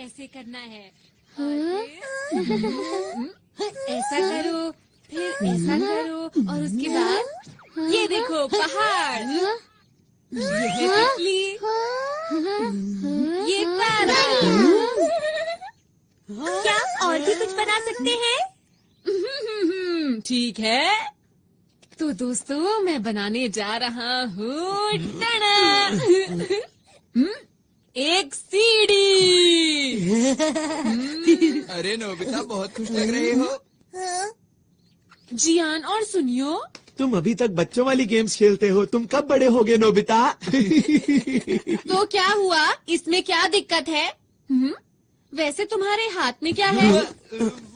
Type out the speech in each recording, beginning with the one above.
ऐसे करना है। ऐसा करो, फिर ऐसा करो और उसके बाद ये देखो पहाड़, ये है तितली, ये तारा। क्या और भी कुछ बना सकते हैं? ठीक है, तो दोस्तों मैं बनाने जा रहा हूँ एक सीढ़ी। अरे नोबिता, बहुत खुश लग रहे हो। जियान और सुनियो, तुम अभी तक बच्चों वाली गेम्स खेलते हो, तुम कब बड़े होगे नोबिता? तो क्या हुआ, इसमें क्या दिक्कत है? वैसे तुम्हारे हाथ में क्या है?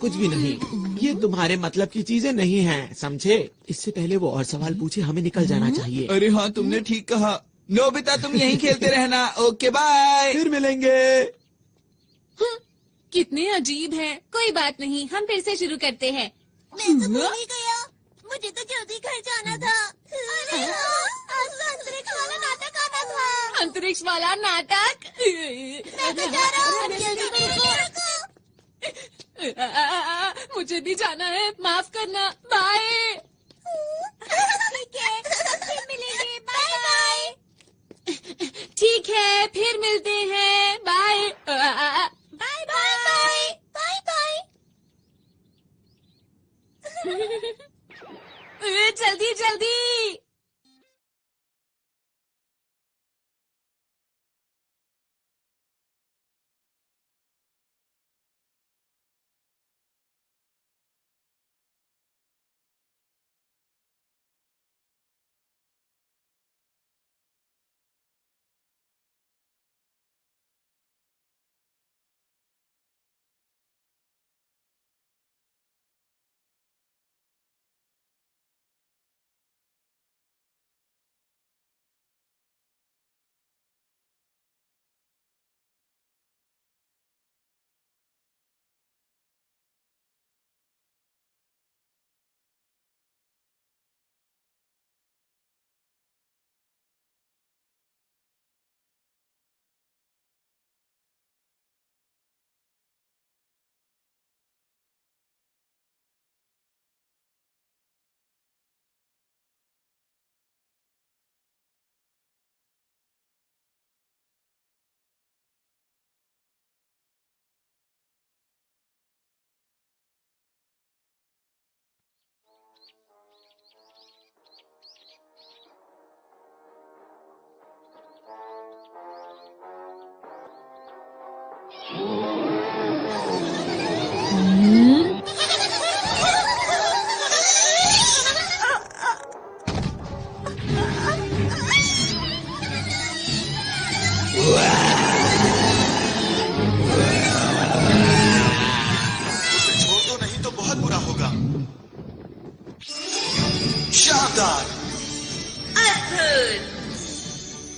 कुछ भी नहीं, ये तुम्हारे मतलब की चीजें नहीं हैं, समझे? इससे पहले वो और सवाल पूछे, हमें निकल जाना चाहिए। अरे हाँ, तुमने ठीक कहा। नोबिता तुम यहीं खेलते रहना। Okay bye. फिर मिलेंगे। कितने अजीब हैं। कोई बात नहीं, हम फिर से शुरू करते हैं। मैं तो भूल ही गया, मुझे तो जल्दी घर जाना था। अरे हाँ, आज तो अंतरिक्ष वाला नाटक आना था। अंतरिक्ष वाला नाटक? मैं तो जा रहा हूँ, जल्दी रुको। मुझे भी जाना है, माफ करना। बाय। ठीक है, फिर मिलेंगे। Bye bye. ठीक है, फिर मिलते हैं। Bye. Bye bye bye bye. जल्दी जल्दी।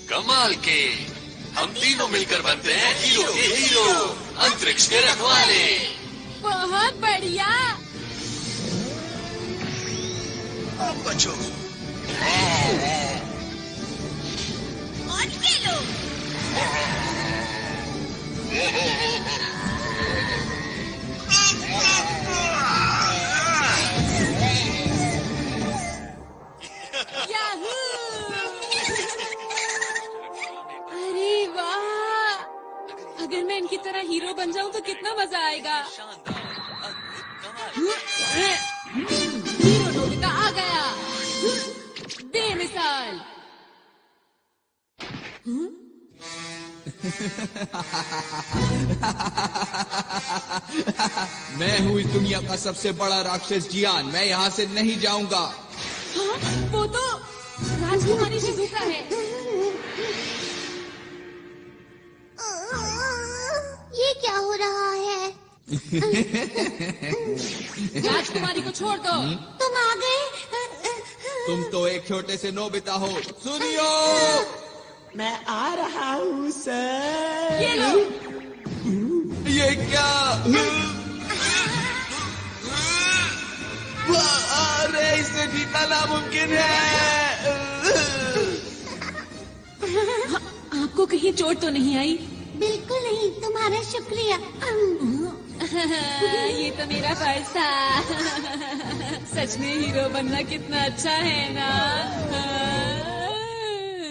कमाल के, हम तीनों मिलकर बनते हैं हीरो के हीरो, अंतरिक्ष के रखवाले। बहुत बढ़िया। अब बचो। और खेलो। याहू! अरे वाह! अगर मैं इनकी तरह हीरो बन जाऊं तो कितना मजा आएगा। हीरो नोबिता आ गया, बेमिसाल। मैं हूँ इस दुनिया का सबसे बड़ा राक्षस जियान, मैं यहाँ से नहीं जाऊंगा। हाँ, वो तो राजकुमारी शिजुका है। ये क्या हो रहा है? राजकुमारी को छोड़ दो। तुम आ गए। तुम तो एक छोटे से नोबिता हो। सुनियो, मैं आ रहा हूँ सर। ये लो। ये क्या? अरे इसे जीतना नामुमकिन है। आपको कहीं चोट तो नहीं आई? बिल्कुल नहीं, तुम्हारा शुक्रिया। ये तो मेरा फर्ज था। सच में हीरो बनना कितना अच्छा है ना।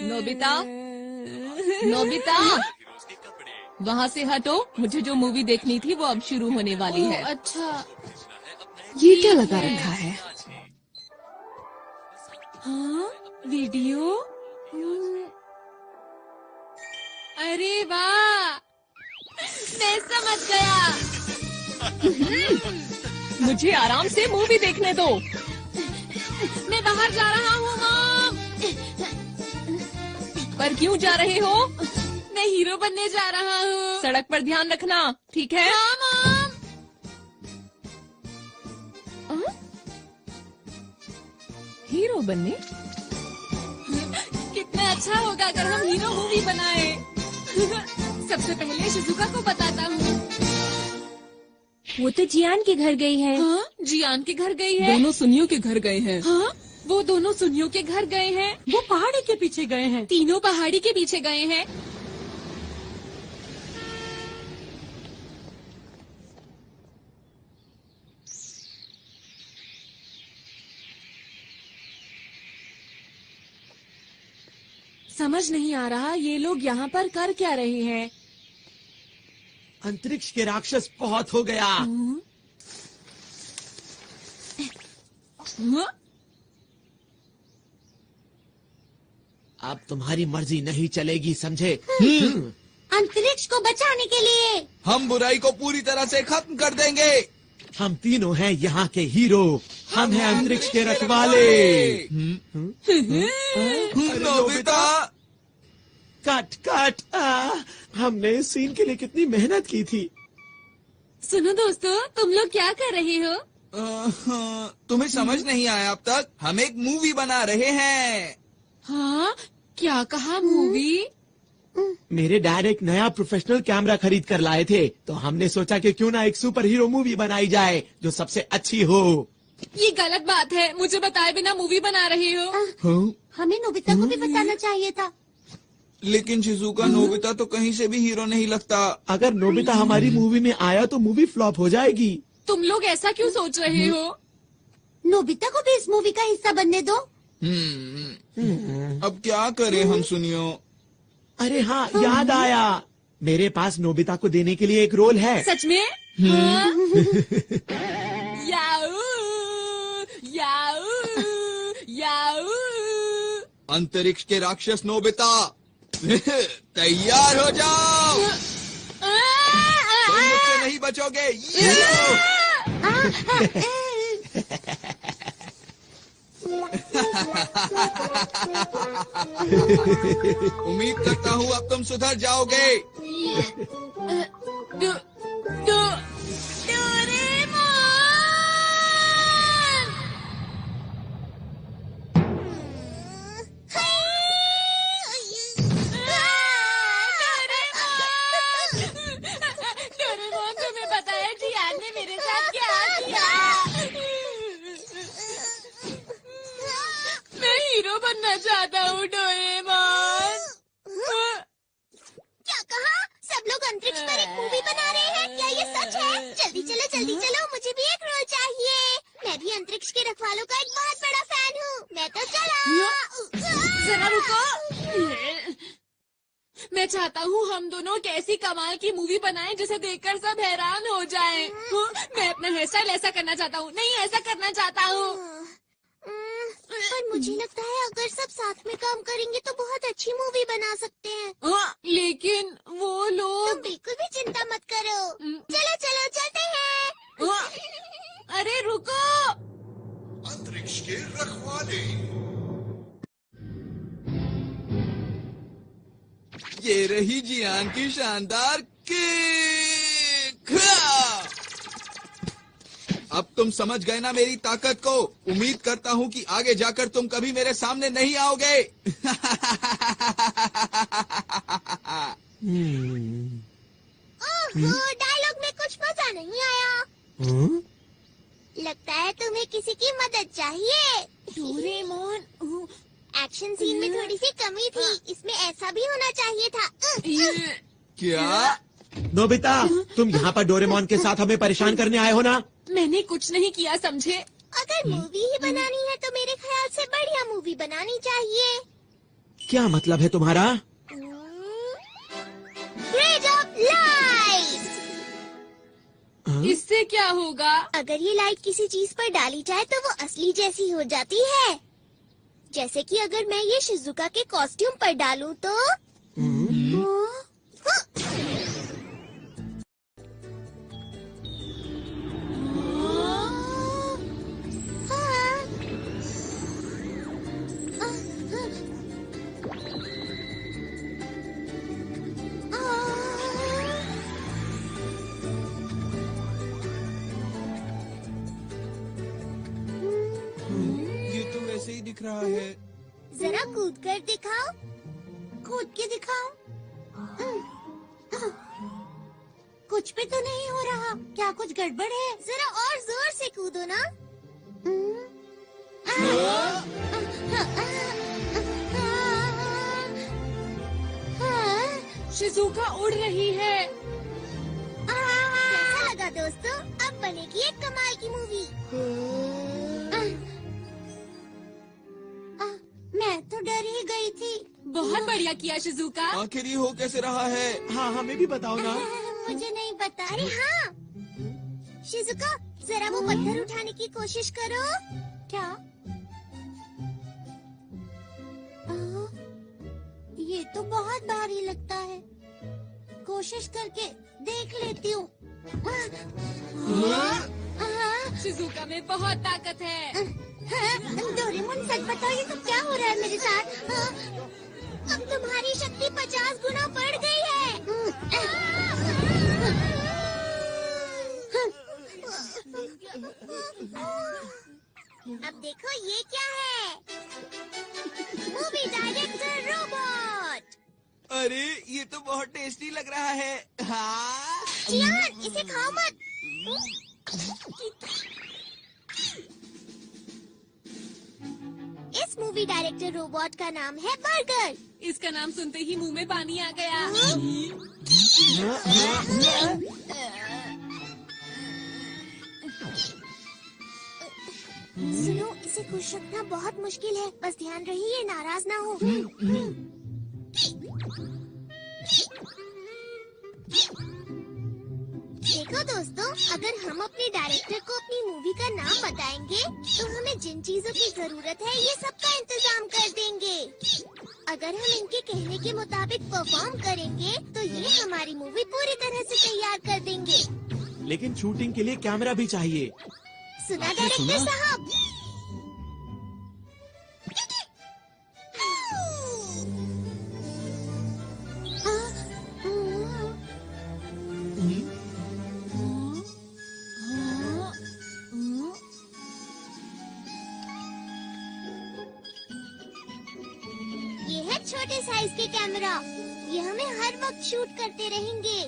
नोबिता, नोबिता, वहाँ से हटो। मुझे जो मूवी देखनी थी वो अब शुरू होने वाली है। अच्छा, ये क्या लगा रखा है? हाँ, वीडियो। अरे वाह, मैं समझ गया। मुझे आराम से मूवी देखने दो। मैं बाहर जा रहा हूँ मॉम। पर क्यों जा रहे हो? मैं हीरो बनने जा रहा हूँ। सड़क पर ध्यान रखना, ठीक है? हाँ मॉम। हीरो बनने? कितना अच्छा होगा अगर हम हीरो मूवी बनाए। सबसे पहले शिजुका को बताता हूँ। वो तो जियान के घर गई है। हाँ, जियान के घर गई है। दोनों सुनियों के घर गए हैं। हाँ, वो दोनों सुनियों के घर गए हैं। वो पहाड़ी के पीछे गए हैं। तीनों पहाड़ी के पीछे गए हैं। समझ नहीं आ रहा ये लोग यहाँ पर कर क्या रहे हैं। अंतरिक्ष के राक्षस बहुत हो गया। हाँ? अब तुम्हारी मर्जी नहीं चलेगी, समझे? अंतरिक्ष को बचाने के लिए हम बुराई को पूरी तरह से खत्म कर देंगे। हम तीनों हैं यहाँ के हीरो। हम हैं अंतरिक्ष के रखवाले। Nobita, cut cut. हमने इस सीन के लिए कितनी मेहनत की थी। सुनो दोस्तों, तुम लोग क्या कर रहे हो? तुम्हें समझ नहीं आया अब तक? हम एक मूवी बना रहे हैं। हाँ, क्या कहा मूवी? मेरे डैड एक नया प्रोफेशनल कैमरा खरीद कर लाए थे, तो हमने सोचा कि क्यों ना एक सुपर हीरो मूवी बनाई जाए जो सबसे अच्छी हो। ये गलत बात है, मुझे बताए बिना मूवी बना रहे हो। हाँ? हमें नोबिता को भी बताना चाहिए था। लेकिन शिजुका, नोबिता तो कहीं से भी हीरो नहीं लगता। अगर नोबिता हमारी मूवी में आया तो मूवी फ्लॉप हो जाएगी। तुम लोग ऐसा क्यों सोच रहे हो? नोबिता को भी इस मूवी का हिस्सा बनने दो। अब क्या करें हम सुनियो? अरे हाँ, याद आया। मेरे पास नोबिता को देने के लिए एक रोल है। सच में? हाँ? याऊ, याऊ, याऊ। अंतरिक्ष के राक्षस नोबिता, तैयार हो जाओ। तुम मुझसे नहीं बचोगे। ये लो। उम्मीद करता हूँ अब तुम सुधर जाओगे। डोरेमोन! डोरेमोन, तुम्हें पता है जियान ने मेरे साथ क्या किया? मैं हीरो बनना चाहता हूँ डोरेमोन। क्या कहा? सब लोग अंतरिक्ष पर एक मूवी बना रहे हैं? क्या ये सच है? जल्दी चलो, मुझे भी एक रोल चाहिए। मैं भी अंतरिक्ष के रखवालों का एक बहुत बड़ा फैन हूँ। मैं तो चला। जरा रुको। मैं चाहता हूँ हम दोनों कैसी कमाल की मूवी बनाएं जिसे देखकर सब हैरान हो जाएं। मैं अपना हेयर स्टाइल ऐसा करना चाहता हूँ। नहीं, ऐसा करना चाहता हूँ। पर मुझे लगता है अगर सब साथ में काम करेंगे तो बहुत अच्छी मूवी बना सकते हैं। लेकिन वो तुम लोग। बिल्कुल भी चिंता मत करो। चलो चलते हैं। अरे रुको। अंतरिक्ष के रखवाले। ये रही जियान की शानदार किक। अब तुम समझ गए ना मेरी ताकत को। उम्मीद करता हूँ कि आगे जाकर तुम कभी मेरे सामने नहीं आओगे। डायलॉग में कुछ मजा नहीं आया। लगता है तुम्हें किसी की मदद चाहिए। एक्शन सीन में थोड़ी सी कमी थी। इसमें ऐसा भी होना चाहिए था। क्या? नोबिता, तुम यहाँ पर डोरेमोन के साथ हमें परेशान करने आए हो ना? मैंने कुछ नहीं किया, समझे? अगर मूवी ही बनानी है तो मेरे ख्याल से बढ़िया मूवी बनानी चाहिए। क्या मतलब है तुम्हारा? Grade of light. इससे क्या होगा? अगर ये लाइट किसी चीज पर डाली जाए तो वो असली जैसी हो जाती है। जैसे कि अगर मैं ये शिजुका के कॉस्ट्यूम पर डालूं तो ये तो वैसे ही दिख रहा है। जरा कूद कर दिखाओ। कूद के दिखाओ। कुछ भी तो नहीं हो रहा। क्या कुछ गड़बड़ है? जरा और जोर से कूदो ना। शिजुका उड़ रही है। कैसा लगा दोस्तों? अब बनेगी एक कमाल की मूवी। मैं तो डर ही गई थी। बहुत बढ़िया किया शिजुका। आखिर ये हो कैसे रहा है? हाँ, हमें भी बताओ ना। मुझे नहीं पता। अरे हाँ, शिजुका जरा वो पत्थर उठाने की कोशिश करो। क्या? ये तो बहुत भारी लगता है। कोशिश करके देख लेती हूँ। शिजुका में बहुत ताकत है। डोरेमोन सच बताओ, ये तो क्या हो रहा है मेरे साथ? अब तुम्हारी शक्ति 50 गुना बढ़ गई है। अब देखो ये क्या है? Movie director robot. अरे ये तो बहुत टेस्टी लग रहा है। हाँ। चियान, इसे खाओ मत। इस मूवी डायरेक्टर रोबोट का नाम है बर्गर। इसका नाम सुनते ही मुंह में पानी आ गया। सुनो, इसे खुश रखना बहुत मुश्किल है। बस ध्यान रही ये नाराज ना हो। देखो दोस्तों, अगर हम अपने डायरेक्टर को अपनी मूवी का नाम बताएंगे तो हमें जिन चीजों की जरूरत है ये सबका इंतजाम कर देंगे। अगर हम इनके कहने के मुताबिक परफॉर्म करेंगे तो ये हमारी मूवी पूरी तरह से तैयार कर देंगे। लेकिन शूटिंग के लिए कैमरा भी चाहिए। सुना डायरेक्टर साहब? ये है छोटे साइज के कैमरा। ये हमें हर वक्त शूट करते रहेंगे।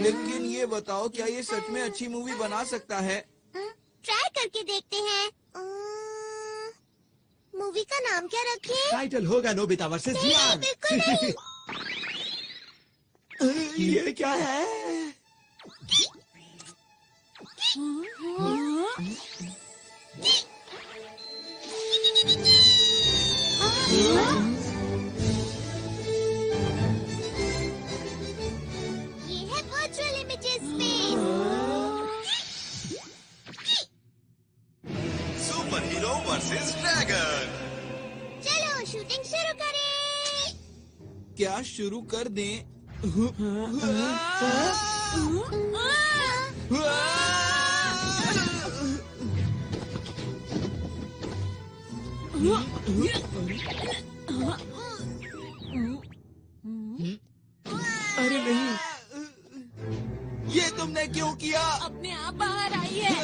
लेकिन ये बताओ, क्या ये सच में अच्छी मूवी बना सकता है? ट्राई करके देखते हैं। मूवी का नाम क्या रखें? टाइटल होगा नोबिता वर्सेस नहीं, जियान। बिल्कुल नहीं। ये क्या है? ये है virtual images space. Super hero versus dragon. चलो शूटिंग शुरू करें। क्या शुरू कर दें? अरे नहीं, ये तुमने क्यों किया? अपने आप बाहर आई है।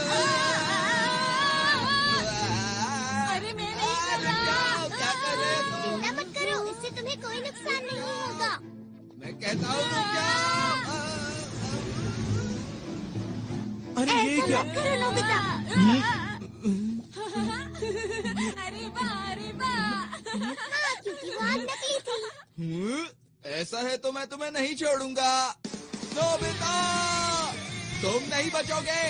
अरे मैं नहीं कर रहा। क्या कर रहे हो? चिंता मत करो, इससे तुम्हें कोई नुकसान नहीं होगा। मैं कहता हूँ रुक जाओ। अरे ये ऐसा क्या? मत करो नोबिता। अरे वाह, अरे वाह। हाँ, क्योंकि वो आग नकली थी। ऐसा है तो मैं तुम्हें नहीं छोड़ूंगा। नोबिता, तुम नहीं बचोगे।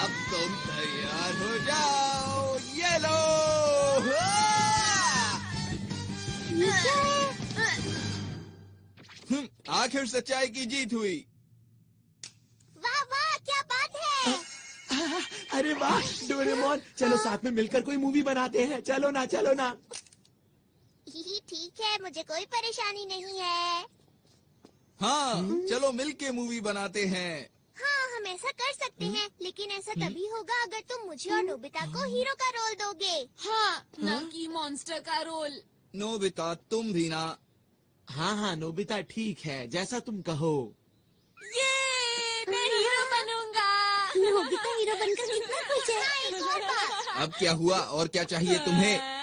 अब तुम तैयार हो जाओ। ये लो। आखिर सच्चाई की जीत हुई। वाह वाह, क्या बात है। अरे वाह डोरेमोन, चलो साथ में मिलकर कोई मूवी बनाते हैं। चलो ना, चलो ना। ठीक है, मुझे कोई परेशानी नहीं है। हाँ, चलो मिलके मूवी बनाते हैं। हाँ, हम ऐसा कर सकते हैं, लेकिन ऐसा तभी होगा अगर तुम मुझे और नोबिता को हीरो का रोल दोगे। हाँ, ना कि मॉन्स्टर का रोल। नोबिता, तुम भी ना। हाँ हाँ नोबिता, ठीक है, जैसा तुम कहो। ये मैं हीरो बनूंगा। नोबिता हीरो बनकर कितना खुश है। हाँ, एक और बात। अब क्या हुआ और क्या चाहिए तुम्हें?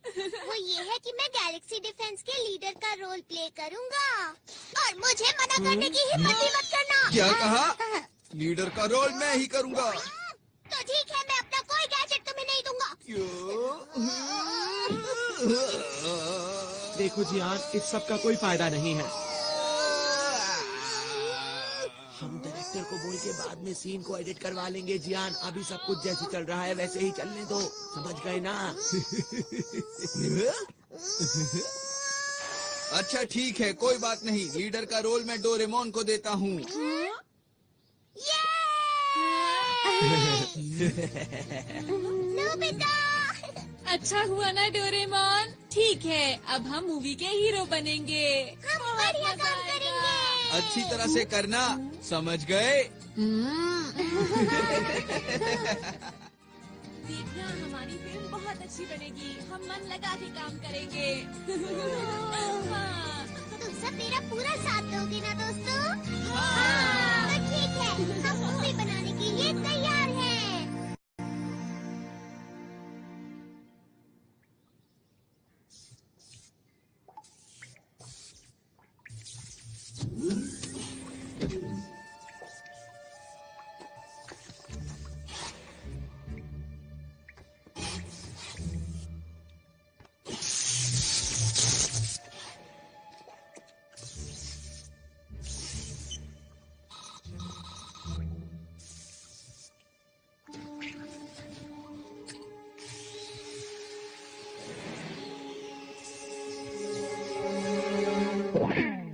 वो ये है कि मैं गैलेक्सी डिफेंस के लीडर का रोल प्ले करूंगा और मुझे मना करने की हिम्मत भी मत करना। क्या कहा? लीडर का रोल मैं ही करूंगा। तो ठीक है, मैं अपना कोई गैजेट तुम्हें नहीं दूंगा। क्यों? देखो जियान, इस सब का कोई फायदा नहीं है। हम डायरेक्टर को बोल के बाद में सीन को एडिट करवा लेंगे जियान। अभी सब कुछ जैसे चल रहा है वैसे ही चलने दो, समझ गए ना? अच्छा ठीक है, कोई बात नहीं। लीडर का रोल मैं डोरेमोन को देता हूँ। नोबिता, अच्छा हुआ ना डोरेमोन। ठीक है, अब हम मूवी के हीरो बनेंगे। हम बढ़िया काम करेंगे। अच्छी तरह से करना, समझ गए? देखना, हमारी फिल्म बहुत अच्छी बनेगी। हम मन लगा के काम करेंगे। हाँ। तुम सब मेरा पूरा साथ दोगे ना दोस्तों? हाँ। तो ठीक है, हम मूवी बनाने के लिए तैयार हैं।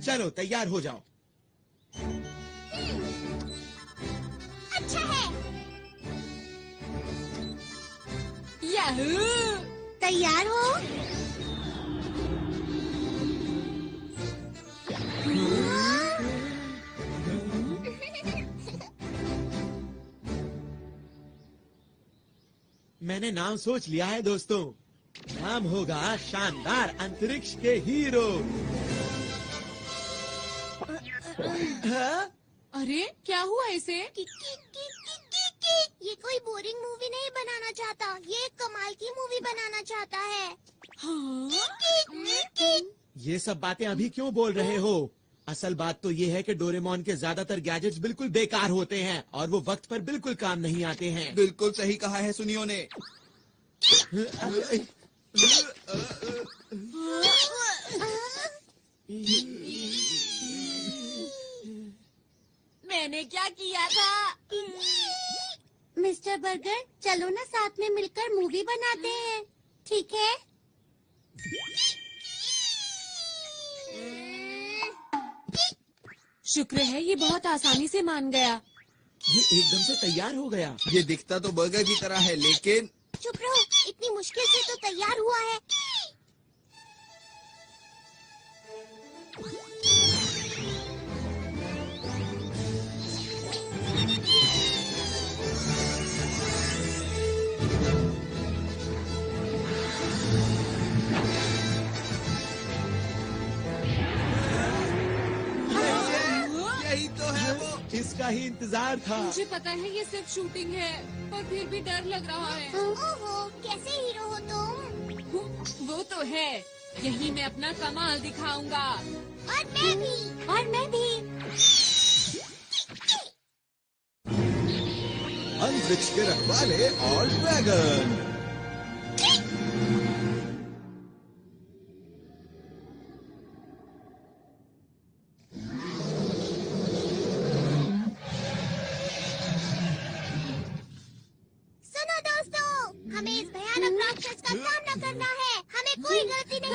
चलो तैयार हो जाओ। अच्छा है। याहू! तैयार हो? मैंने नाम सोच लिया है दोस्तों। नाम होगा शानदार अंतरिक्ष के हीरो। हाँ? अरे क्या हुआ इसे? ये कोई बोरिंग मूवी नहीं बनाना चाहता, ये एक कमाल की मूवी बनाना चाहता है। हाँ? ये सब बातें अभी क्यों बोल रहे हो? असल बात तो ये है कि डोरेमोन के ज्यादातर गैजेट्स बिल्कुल बेकार होते हैं और वो वक्त पर बिल्कुल काम नहीं आते हैं। बिल्कुल सही कहा है सुनियो ने। मैंने क्या किया था? मिस्टर बर्गर, चलो ना साथ में मिलकर मूवी बनाते हैं, ठीक है? शुक्र है ये बहुत आसानी से मान गया। ये एकदम से तैयार हो गया। ये दिखता तो बर्गर की तरह है, लेकिन चुप रहो, इतनी मुश्किल से तो तैयार हुआ है। यही तो है वो। इसका ही इंतजार था। मुझे पता है ये सिर्फ शूटिंग है, पर फिर भी डर लग रहा है। ओहो, कैसे हीरो हो तुम? वो तो है, यही मैं अपना कमाल दिखाऊंगा। और मैं भी। और मैं भी। अंतरिक्ष के रखवाले और ड्रैगन।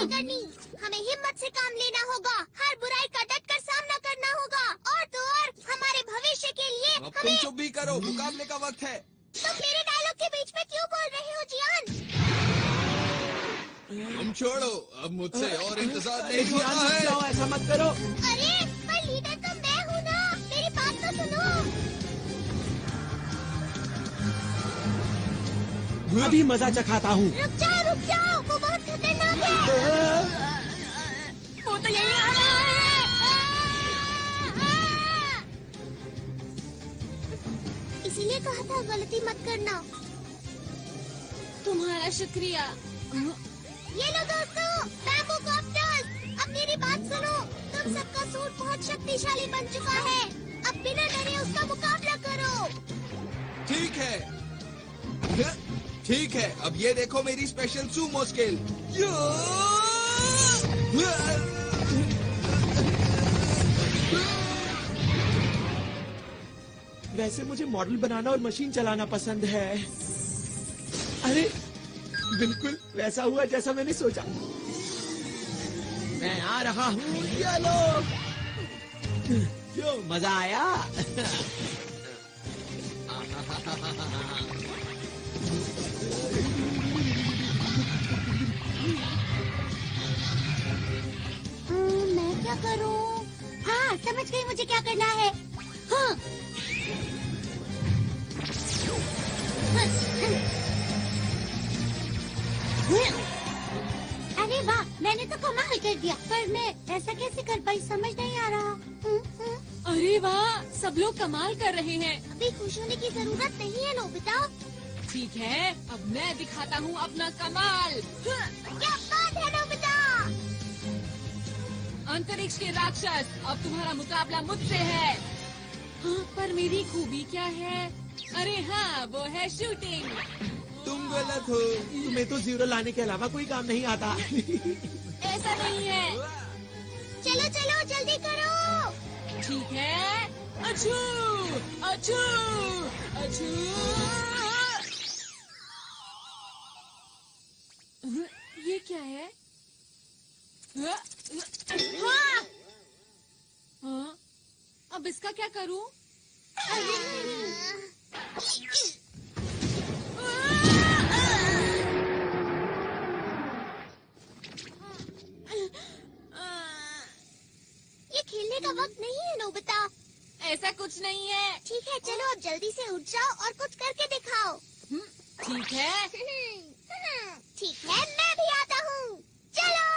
नहीं करनी। हमें हिम्मत से काम लेना होगा, हर बुराई का डटकर सामना करना होगा, और तो और हमारे भविष्य के लिए अब तुम चुप भी करो, मुकाबले का वक्त है। तुम मेरे डायलॉग के बीच में क्यों बोल रहे हो जियान? तुम छोड़ो, अब मुझसे और इंतजार नहीं जियान, होता रुक है। जाओ, ऐसा मत करो। अरे पर लीडर तो मैं हूँ ना, मेरी बात तो सुनो। अभी मजा चखाता हूँ। रुक जाओ, वो बहुत खतरनाक है। वो तो यही आ रहा है। इसीलिए कहा था गलती मत करना। तुम्हारा शुक्रिया। ये लो दोस्तों, बैम्बू कॉप्टर्स। अब मेरी बात सुनो, तुम सबका सूट बहुत शक्तिशाली बन चुका है। अब बिना डरे उसका मुकाबला करो। ठीक है, अब ये देखो मेरी स्पेशल सूमो स्किल। वैसे मुझे मॉडल बनाना और मशीन चलाना पसंद है। अरे बिल्कुल वैसा हुआ जैसा मैंने सोचा। मैं आ रहा हूँ, ये लो। क्यों, मजा आया? मैं क्या करूं? हाँ, समझ गई मुझे क्या करना है। हाँ। अरे वाह, मैंने तो कमाल कर दिया, पर मैं ऐसा कैसे कर पाई समझ नहीं आ रहा। अरे वाह, सब लोग कमाल कर रहे हैं। अभी खुश होने की जरूरत नहीं है नोबिता। ठीक है, अब मैं दिखाता हूँ अपना कमाल। क्या बात है नोबिता? अंतरिक्ष के राक्षस, अब तुम्हारा मुकाबला मुझसे है। हाँ, पर मेरी खूबी क्या है? अरे हाँ, वो है शूटिंग। तुम गलत हो। तुम्हें तो जीरो लाने के अलावा कोई काम नहीं आता। ऐसा नहीं है। चलो चलो जल्दी करो। ठीक है, अछू अछू अछू। ये क्या है? हाँ! हाँ? अब इसका क्या करूं? ये खेलने का वक्त नहीं है नोबिता। ऐसा कुछ नहीं है। ठीक है, चलो अब जल्दी से उठ जाओ और कुछ करके दिखाओ। ठीक है। ठीक है, मैं भी आता हूँ। चलो।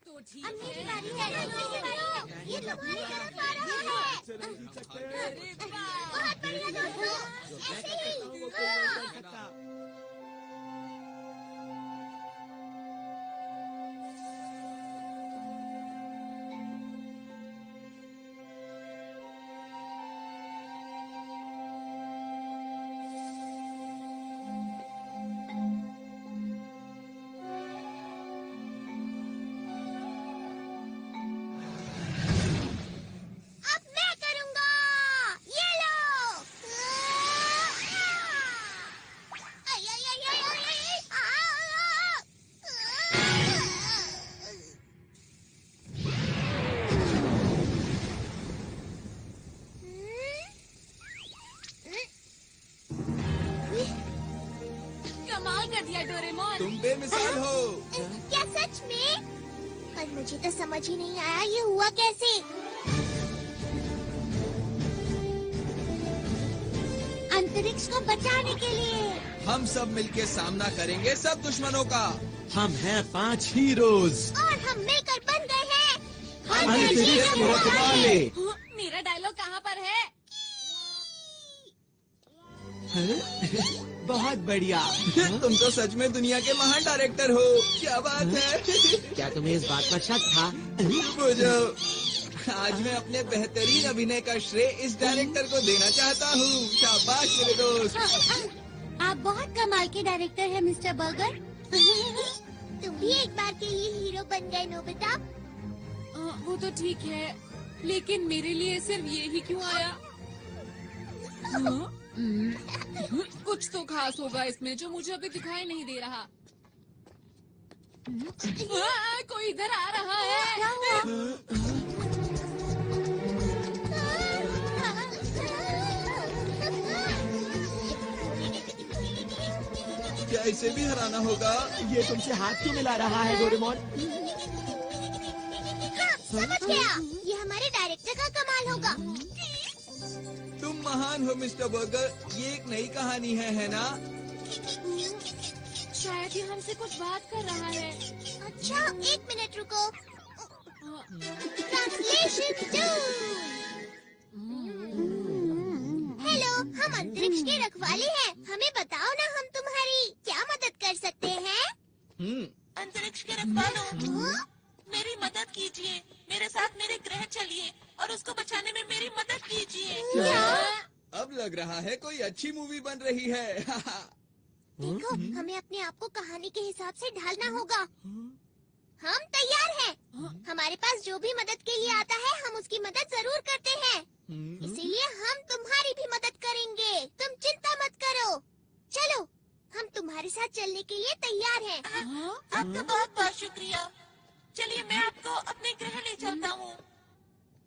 तो ठीक अब मेरी है। बारी है, ये तुम्हारी तरफ आ रहा है। अरे वाह! बहुत बढ़िया दोस्तों, ऐसे ही। हाँ। अब मैं करूंगा। ये लो। आई, आई, आई, आई, आई, आई, कमाल कर दिया डोरेमोन। तुम बेमिसाल हो। क्या सच में? पर मुझे तो समझ ही नहीं आया ये हुआ कैसे। अंतरिक्ष को बचाने के लिए। हम सब मिलके सामना करेंगे सब दुश्मनों का। हम हैं 5 हीरोज। और हम मिलकर बन गए हैं अंतरिक्ष के रखवाले। हाँ, मेरा डायलॉग कहाँ पर है? हैं? बहुत बढ़िया। तुम तो सच में दुनिया के महान डायरेक्टर हो। क्या बात है। क्या तुम्हें इस बात पर शक था? बुझो, आज मैं अपने बेहतरीन अभिनय का श्रेय इस डायरेक्टर को देना चाहता हूँ। शाबाश मेरे दोस्त। आप बहुत कमाल के डायरेक्टर हैं मिस्टर बर्गर। तुम भी एक बार के लिए हीरो बन गए नोबिता। वो तो ठीक है, लेकिन मेरे लिए सिर्फ ये ही क्यों आया? कुछ तो खास होगा इसमें जो मुझे अभी दिखाई नहीं दे रहा। कोई इधर आ रहा है। क्या इसे भी हराना होगा? ये तुमसे हाथ क्यों मिला रहा है डोरेमोन? हाँ, समझ गया। ये हमारे डायरेक्टर का कमाल होगा। तुम महान हो मिस्टर बर्गर। ये एक नई कहानी है ना? शायद ये हमसे कुछ बात कर रहा है। अच्छा, एक मिनट रुको। ट्रांसलेशन 2। हेलो, हम अंतरिक्ष के रखवाले हैं। हमें बताओ ना, हम तुम्हारी क्या मदद कर सकते हैं? अंतरिक्ष के रखवालों, मेरी मदद कीजिए। मेरे साथ मेरे ग्रह चलिए और उसको बचाने में मेरी मदद कीजिए। क्या? अब लग रहा है कोई अच्छी मूवी बन रही है। देखो, हमें अपने आप को कहानी के हिसाब से ढालना होगा। हम तैयार हैं। हमारे पास जो भी मदद के लिए आता है, हम उसकी मदद जरूर करते हैं। इसीलिए हम तुम्हारी भी मदद करेंगे। तुम चिंता मत करो। चलो, हम तुम्हारे साथ चलने के लिए तैयार हैं। आपका बहुत बहुत शुक्रिया। चलिए, मैं आपको अपने ग्रह ले चलता हूँ।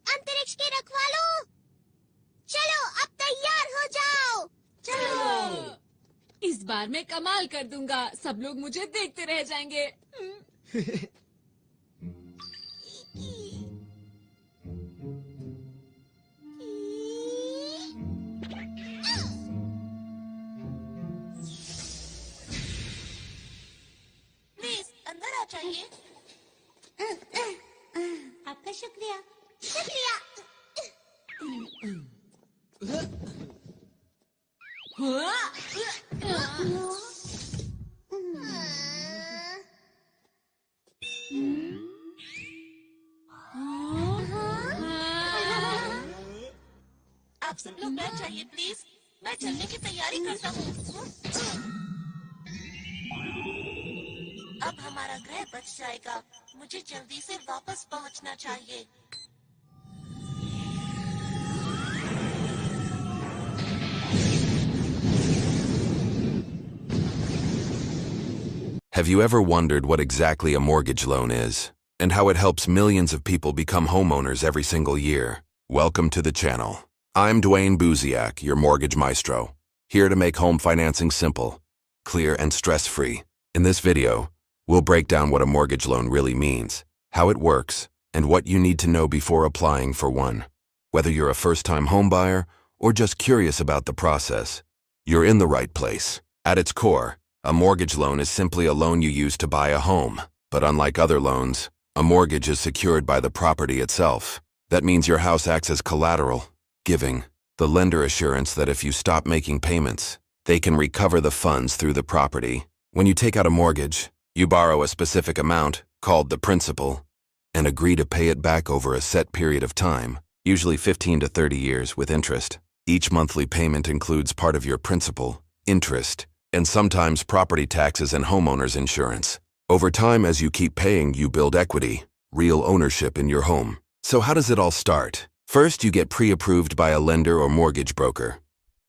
अंतरिक्ष के रखवालों, चलो अब तैयार हो जाओ। चलो। इस बार मैं कमाल कर दूंगा। सब लोग मुझे देखते रह जाएंगे। प्लीज अंदर आ जाइए। आपका शुक्रिया। शुक्रिया। आप सब लोग बैठ जाइए प्लीज। मैं चलने की तैयारी करता हूँ। अब हमारा ग्रह बच जाएगा। मुझे जल्दी से वापस पहुँचना चाहिए। Have you ever wondered what exactly a mortgage loan is, and how it helps millions of people become homeowners every single year? Welcome to the channel. I'm Dwayne Buziak, your mortgage maestro, here to make home financing simple, clear, and stress-free. In this video, we'll break down what a mortgage loan really means, how it works, and what you need to know before applying for one. Whether you're a first-time homebuyer or just curious about the process, you're in the right place. At its core, a mortgage loan is simply a loan you use to buy a home. But unlike other loans, a mortgage is secured by the property itself. That means your house acts as collateral, giving the lender assurance that if you stop making payments, they can recover the funds through the property. When you take out a mortgage, you borrow a specific amount, called the principal, and agree to pay it back over a set period of time, usually 15 to 30 years with interest. Each monthly payment includes part of your principal, interest, and sometimes property taxes and homeowners insurance. Over time, as you keep paying, you build equity, real ownership in your home. So how does it all start? First, you get pre-approved by a lender or mortgage broker,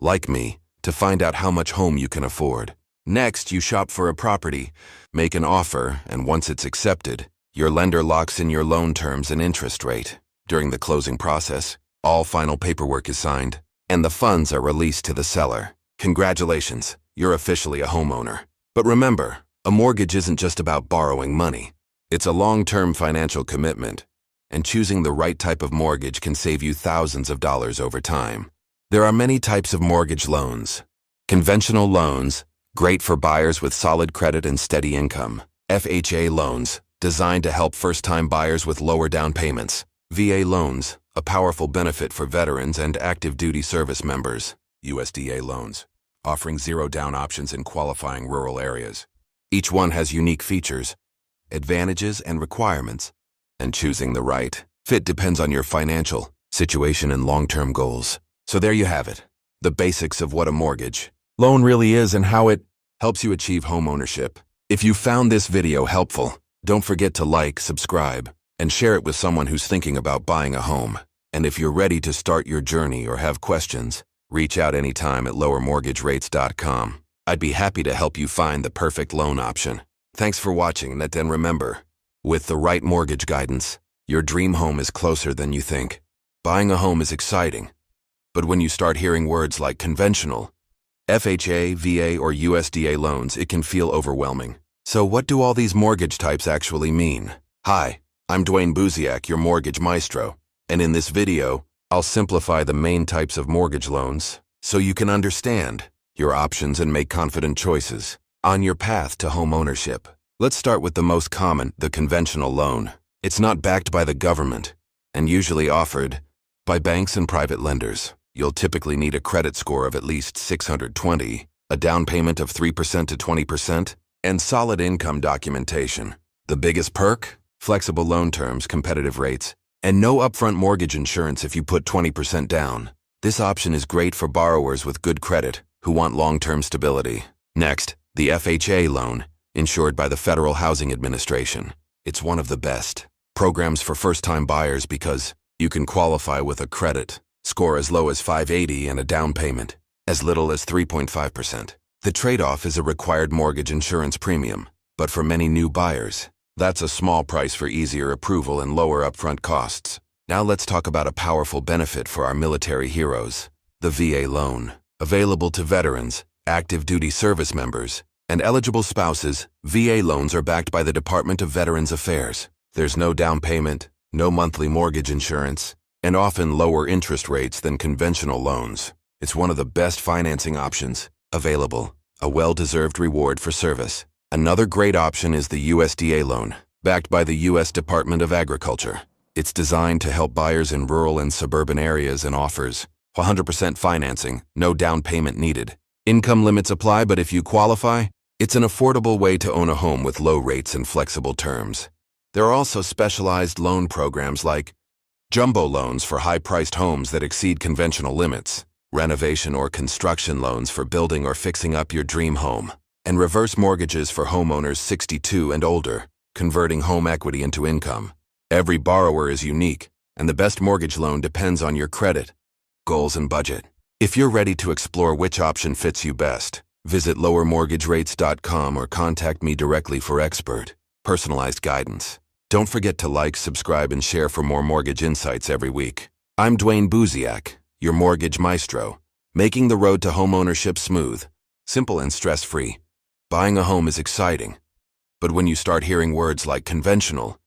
like me, to find out how much home you can afford. Next, you shop for a property, make an offer, and once it's accepted, your lender locks in your loan terms and interest rate. During the closing process, all final paperwork is signed, and the funds are released to the seller. Congratulations, you're officially a homeowner. But remember, a mortgage isn't just about borrowing money. It's a long-term financial commitment, and choosing the right type of mortgage can save you thousands of dollars over time. There are many types of mortgage loans. Conventional loans, great for buyers with solid credit and steady income. FHA loans, designed to help first-time buyers with lower down payments. VA loans, a powerful benefit for veterans and active duty service members. USDA loans, offering zero-down options in qualifying rural areas. Each one has unique features, advantages, and requirements, and choosing the right fit depends on your financial situation and long-term goals. So there you have it, the basics of what a mortgage loan really is and how it helps you achieve home ownership. If you found this video helpful, don't forget to like, subscribe, and share it with someone who's thinking about buying a home. And if you're ready to start your journey or have questions, reach out anytime at lowermortgagerates.com. I'd be happy to help you find the perfect loan option. Thanks for watching, and remember, with the right mortgage guidance, your dream home is closer than you think. Buying a home is exciting, but when you start hearing words like conventional, FHA, VA, or USDA loans, it can feel overwhelming. So what do all these mortgage types actually mean? Hi, I'm Dwayne Buziak, your mortgage maestro, and in this video, I'll simplify the main types of mortgage loans so you can understand your options and make confident choices on your path to home ownership. Let's start with the most common, the conventional loan. It's not backed by the government and usually offered by banks and private lenders. You'll typically need a credit score of at least 620, a down payment of 3% to 20%, and solid income documentation. The biggest perk? Flexible loan terms, competitive rates, and no upfront mortgage insurance if you put 20% down. This option is great for borrowers with good credit who want long-term stability. Next, the FHA loan, insured by the Federal Housing Administration. It's one of the best programs for first-time buyers because you can qualify with a credit score as low as 580 and a down payment as little as 3.5%. The trade-off is a required mortgage insurance premium, but for many new buyers, that's a small price for easier approval and lower upfront costs. Now let's talk about a powerful benefit for our military heroes, the VA loan. Available to veterans, active duty service members, and eligible spouses, VA loans are backed by the Department of Veterans Affairs. There's no down payment, no monthly mortgage insurance, and often lower interest rates than conventional loans. It's one of the best financing options available, a well-deserved reward for service. Another great option is the USDA loan, backed by the U.S. Department of Agriculture. It's designed to help buyers in rural and suburban areas and offers 100% financing, no down payment needed. Income limits apply, but if you qualify, it's an affordable way to own a home with low rates and flexible terms. There are also specialized loan programs like jumbo loans for high-priced homes that exceed conventional limits, renovation or construction loans for building or fixing up your dream home, and reverse mortgages for homeowners 62 and older, converting home equity into income. Every borrower is unique, and the best mortgage loan depends on your credit, goals, and budget. If you're ready to explore which option fits you best, visit lowermortgagerates.com or contact me directly for expert, personalized guidance. Don't forget to like, subscribe, and share for more mortgage insights every week. I'm Dwayne Buziak, your mortgage maestro, making the road to homeownership smooth, simple, and stress-free. Buying a home is exciting, but when you start hearing words like conventional,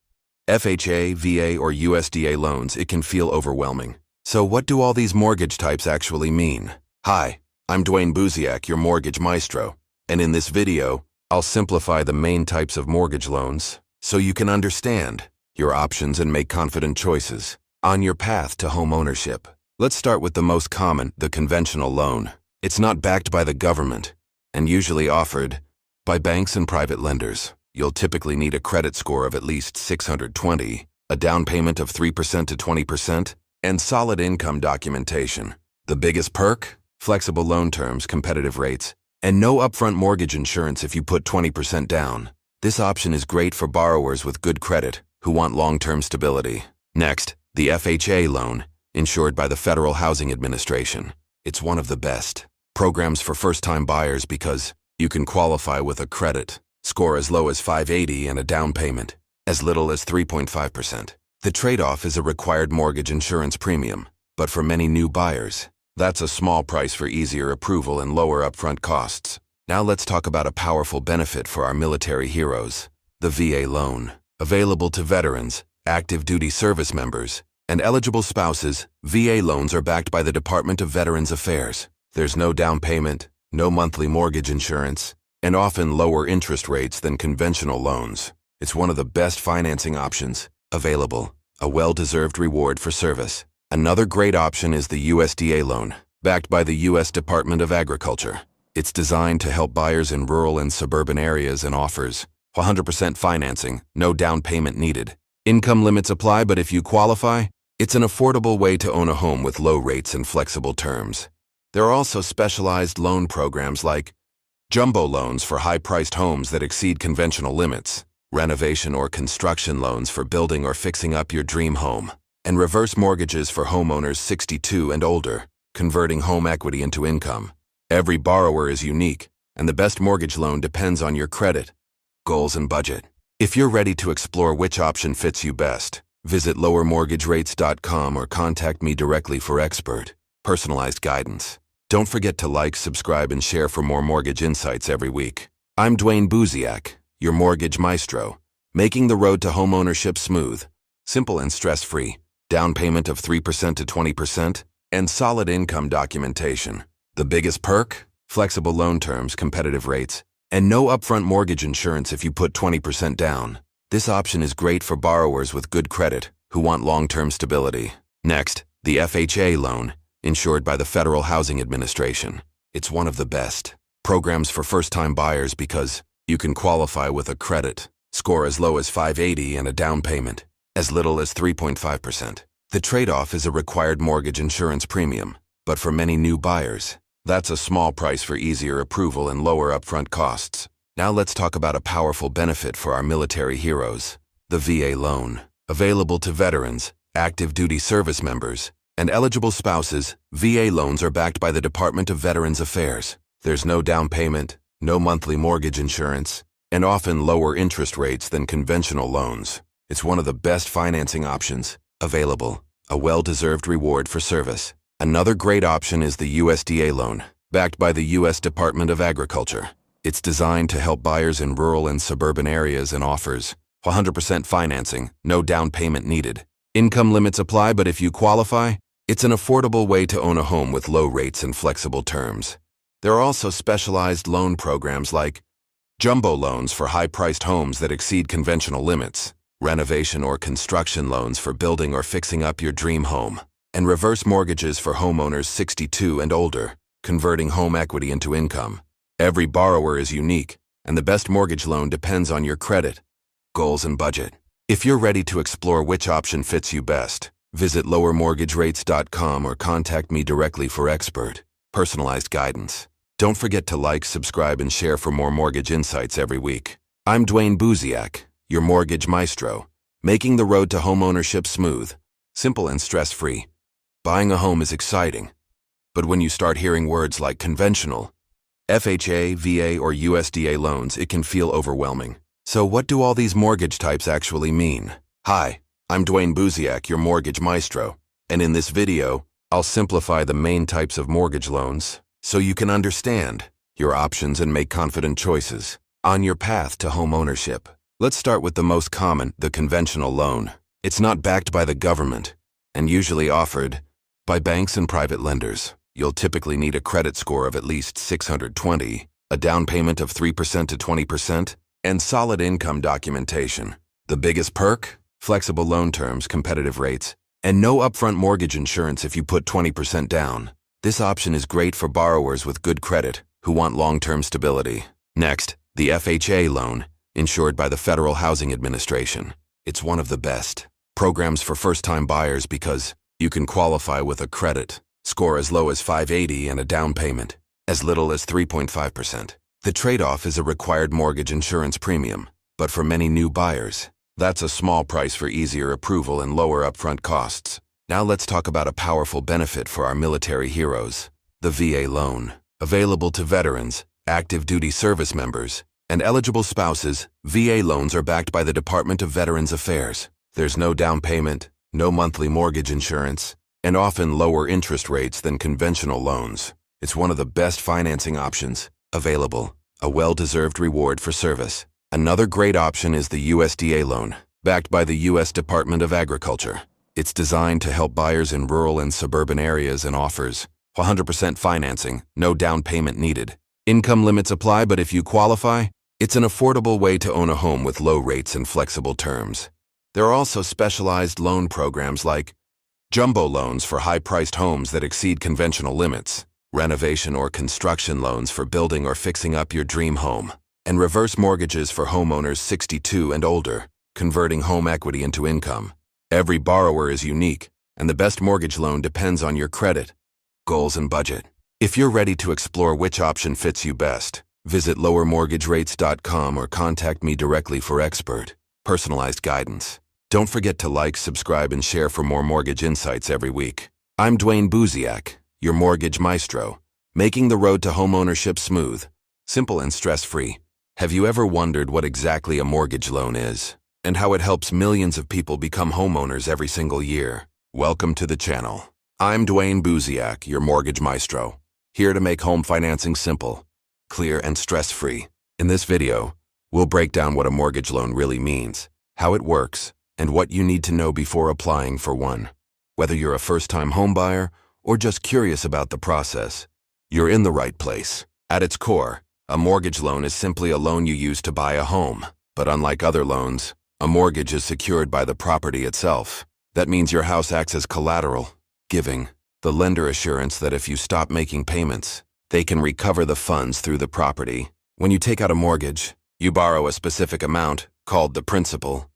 FHA, VA, or USDA loans, it can feel overwhelming. So what do all these mortgage types actually mean? Hi, I'm Dwayne Buziak, your mortgage maestro, and in this video, I'll simplify the main types of mortgage loans so you can understand your options and make confident choices on your path to home ownership. Let's start with the most common, the conventional loan. It's not backed by the government and usually offered by banks and private lenders. You'll typically need a credit score of at least 620, a down payment of 3% to 20%, and solid income documentation. The biggest perk? Flexible loan terms, competitive rates, and no upfront mortgage insurance if you put 20% down. This option is great for borrowers with good credit who want long-term stability. Next, the FHA loan, insured by the Federal Housing Administration. It's one of the best programs for first-time buyers because you can qualify with a credit score as low as 580 and a down payment as little as 3.5%. The trade-off is a required mortgage insurance premium, but for many new buyers, that's a small price for easier approval and lower upfront costs. Now let's talk about a powerful benefit for our military heroes, the VA loan. Available to veterans, active duty service members, and eligible spouses, VA loans are backed by the Department of Veterans Affairs. There's no down payment, no monthly mortgage insurance, and often lower interest rates than conventional loans. It's one of the best financing options available, a well-deserved reward for service. Another great option is the USDA loan, backed by the U.S. Department of Agriculture. It's designed to help buyers in rural and suburban areas and offers 100% financing, no down payment needed. Income limits apply, but if you qualify, it's an affordable way to own a home with low rates and flexible terms. There are also specialized loan programs like jumbo loans for high-priced homes that exceed conventional limits, renovation or construction loans for building or fixing up your dream home, and reverse mortgages for homeowners 62 and older, converting home equity into income. Every borrower is unique, and the best mortgage loan depends on your credit, goals, and budget. If you're ready to explore which option fits you best, visit lowermortgagerates.com or contact me directly for expert, personalized guidance. Don't forget to like, subscribe, and share for more mortgage insights every week. I'm Dwayne Buziak, your mortgage maestro, making the road to homeownership smooth, simple and stress-free, down payment of 3% to 20%, and solid income documentation. The biggest perk? Flexible loan terms, competitive rates, and no upfront mortgage insurance if you put 20% down. This option is great for borrowers with good credit who want long-term stability. Next, the FHA loan, insured by the Federal Housing Administration. It's one of the best programs for first-time buyers because you can qualify with a credit score as low as 580 and a down payment as little as 3.5%. The trade-off is a required mortgage insurance premium, but for many new buyers, that's a small price for easier approval and lower upfront costs. Now let's talk about a powerful benefit for our military heroes, the VA loan. Available to veterans, active duty service members, and eligible spouses, VA loans are backed by the Department of Veterans Affairs. There's no down payment, no monthly mortgage insurance, and often lower interest rates than conventional loans. It's one of the best financing options available, a well-deserved reward for service. Another great option is the USDA loan, backed by the U.S. Department of Agriculture. It's designed to help buyers in rural and suburban areas and offers 100% financing, no down payment needed. Income limits apply, but if you qualify, it's an affordable way to own a home with low rates and flexible terms. There are also specialized loan programs like jumbo loans for high-priced homes that exceed conventional limits, renovation or construction loans for building or fixing up your dream home, and reverse mortgages for homeowners 62 and older, converting home equity into income. Every borrower is unique, and the best mortgage loan depends on your credit, goals, and budget. If you're ready to explore which option fits you best, visit lowermortgagerates.com or contact me directly for expert, personalized guidance. Don't forget to like, subscribe, and share for more mortgage insights every week. I'm Dwayne Buziak, your mortgage maestro, making the road to homeownership smooth, simple, and stress-free. Buying a home is exciting, but when you start hearing words like conventional, FHA, VA, or USDA loans, it can feel overwhelming. So what do all these mortgage types actually mean? Hi, I'm Dwayne Buziak, your mortgage maestro, and in this video, I'll simplify the main types of mortgage loans so you can understand your options and make confident choices on your path to home ownership. Let's start with the most common, the conventional loan. It's not backed by the government and usually offered by banks and private lenders. You'll typically need a credit score of at least 620, a down payment of 3% to 20%, and solid income documentation. The biggest perk? Flexible loan terms, competitive rates, and no upfront mortgage insurance if you put 20% down. This option is great for borrowers with good credit who want long-term stability. Next, the FHA loan, insured by the Federal Housing Administration. It's one of the best programs for first-time buyers because you can qualify with a credit score as low as 580 and a down payment as little as 3.5%. The trade-off is a required mortgage insurance premium, but for many new buyers, that's a small price for easier approval and lower upfront costs. Now let's talk about a powerful benefit for our military heroes, the VA loan. Available to veterans, active duty service members, and eligible spouses, VA loans are backed by the Department of Veterans Affairs. There's no down payment, no monthly mortgage insurance, and often lower interest rates than conventional loans. It's one of the best financing options available, a well-deserved reward for service. Another great option is the USDA loan, backed by the U.S. Department of Agriculture. It's designed to help buyers in rural and suburban areas and offers 100% financing, no down payment needed. Income limits apply, but if you qualify, it's an affordable way to own a home with low rates and flexible terms. There are also specialized loan programs like jumbo loans for high-priced homes that exceed conventional limits, renovation or construction loans for building or fixing up your dream home, and reverse mortgages for homeowners 62 and older, converting home equity into income. Every borrower is unique, and the best mortgage loan depends on your credit, goals, and budget. If you're ready to explore which option fits you best, Visit lowermortgagerates.com or contact me directly for expert, personalized guidance. Don't forget to like, subscribe, and share for more mortgage insights every week. I'm Dwayne Buziak, your mortgage maestro, making the road to homeownership smooth, simple, and stress-free. Have you ever wondered what exactly a mortgage loan is and how it helps millions of people become homeowners every single year? Welcome to the channel. I'm Dwayne Buziak, your mortgage maestro, here to make home financing simple, clear, and stress-free. In this video, we'll break down what a mortgage loan really means, how it works, and what you need to know before applying for one. Whether you're a first-time homebuyer or just curious about the process, you're in the right place. At its core, a mortgage loan is simply a loan you use to buy a home. But unlike other loans, a mortgage is secured by the property itself. That means your house acts as collateral, giving the lender assurance that if you stop making payments, they can recover the funds through the property. When you take out a mortgage, you borrow a specific amount, called the principal,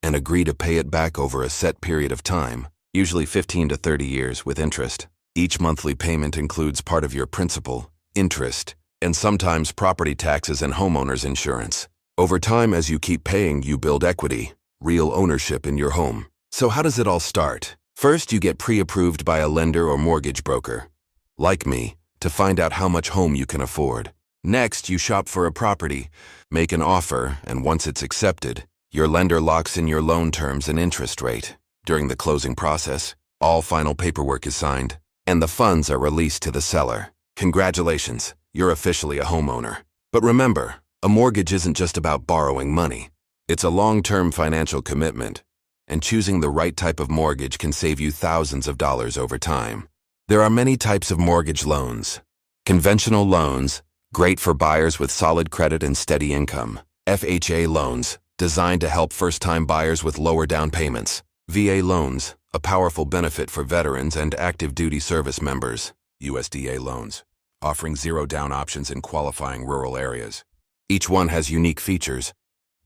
and agree to pay it back over a set period of time, usually 15 to 30 years with interest. Each monthly payment includes part of your principal, interest, and sometimes property taxes and homeowners insurance. Over time, as you keep paying, you build equity, real ownership in your home. So how does it all start? First, you get pre-approved by a lender or mortgage broker, like me, to find out how much home you can afford. Next, you shop for a property, make an offer, and once it's accepted, your lender locks in your loan terms and interest rate. During the closing process, all final paperwork is signed, and the funds are released to the seller. Congratulations, you're officially a homeowner. But remember, a mortgage isn't just about borrowing money. It's a long-term financial commitment, and choosing the right type of mortgage can save you thousands of dollars over time. There are many types of mortgage loans. Conventional loans, great for buyers with solid credit and steady income. FHA loans, designed to help first-time buyers with lower down payments. VA loans, a powerful benefit for veterans and active duty service members. USDA loans, offering zero down options in qualifying rural areas. Each one has unique features,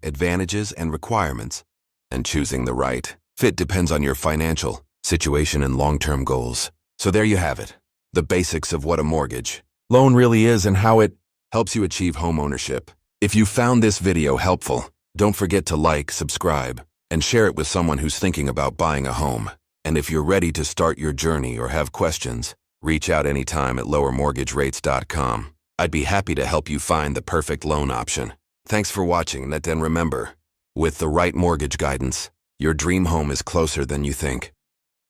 advantages, and requirements, and choosing the right fit depends on your financial situation and long-term goals. So there you have it, the basics of what a mortgage loan really is and how it helps you achieve home ownership. If you found this video helpful, don't forget to like, subscribe, and share it with someone who's thinking about buying a home. And if you're ready to start your journey or have questions, reach out anytime at lowermortgagerates.com. I'd be happy to help you find the perfect loan option. Thanks for watching, and remember, with the right mortgage guidance, your dream home is closer than you think.